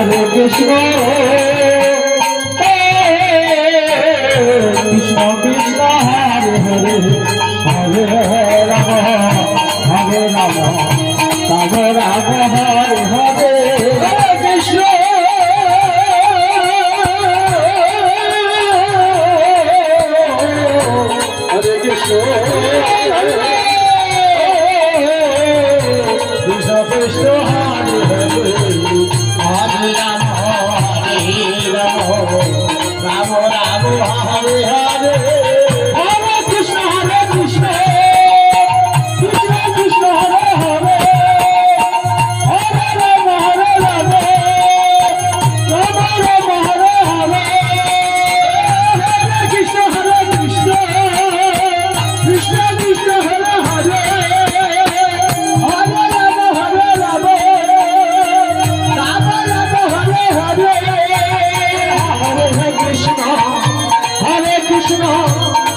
Hare Krishna, Krishna Krishna, Hare Hare, Hare Rama, Hare Rama, Rama Rama, Hare Hare, Hare Krishna. Hare Krishna, Krishna Krishna, Hare Hare, Hare Rama, Hare Rama, Rama Rama, Hare Hare, Hare Krishna, Krishna Krishna, Hare Hare, Hare Rama, Hare Rama, Rama Rama, Hare Hare, Hare Krishna, Krishna Krishna, Hare Hare, Hare Rama, Hare Rama, Rama Rama, Hare Hare, Hare Krishna,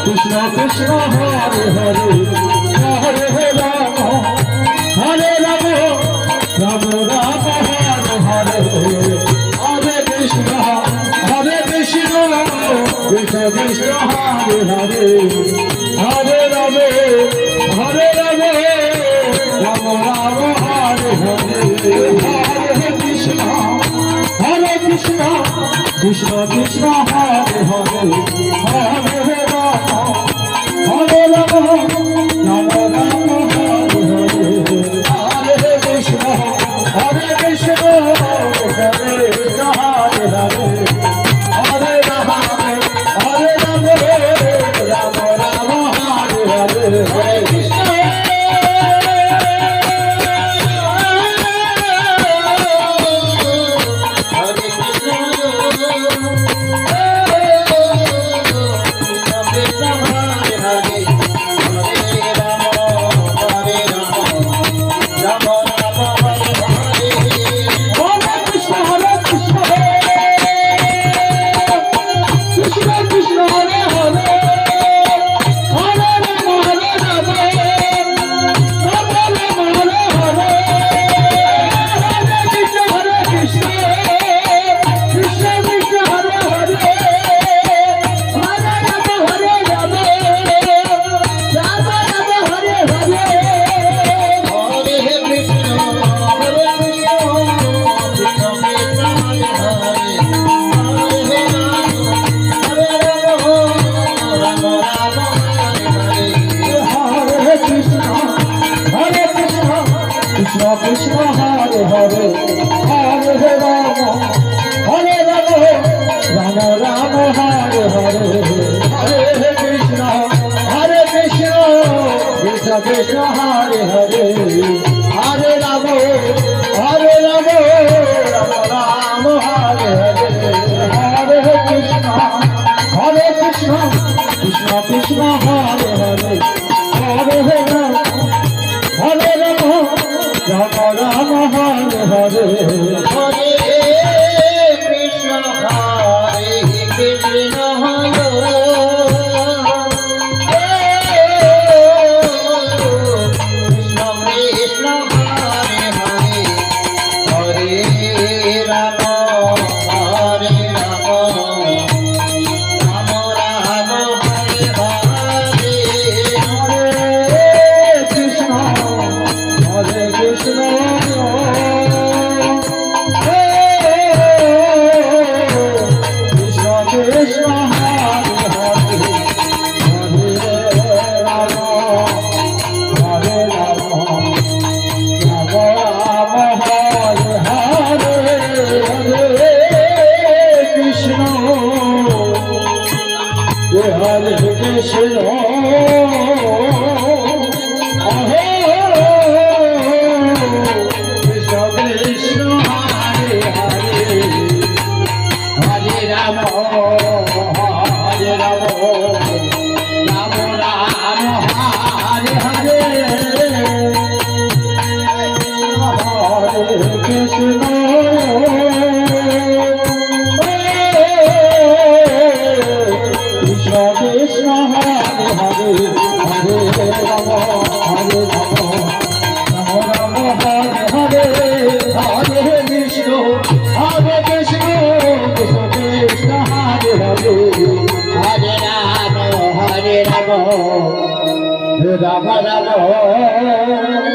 Krishna Krishna, Hare Hare, Hare Rama, Hare Rama, Rama Rama, Hare Hare, Hare Krishna, Krishna Krishna, Hare Hare, Hare Rama, Hare Rama, Rama Rama, Hare Hare, Hare Krishna, Krishna Krishna, Hare Hare, Hare Rama, Hare Rama, Rama Rama, Hare Hare, Hare Krishna, Krishna Krishna, Hare Hare, Hare Rama, Hare Rama, Rama Rama, Hare Hare, Hare Krishna. Krishna, Hare Hare, Hare Rama, Hare Rama, Rama Rama, Hare Hare, Hare Krishna, Krishna Krishna, Hare Hare, Hare Rama, Rama Rama, Hare Hare, Hare Krishna, Krishna Krishna, Hare Hare, Hare Rama, Hare Rama, Rama Rama, Hare Hare, Hare Krishna, Hare Krishna, Krishna Krishna, Hare Hare, Hare Rama, Hare Rama, Rama Rama, Hare Hare, Hare Krishna, Hare Krishna, Krishna Krishna, Hare Hare, Hare Rama, Hare Rama, Rama Rama, Hare Hare. Ram Ram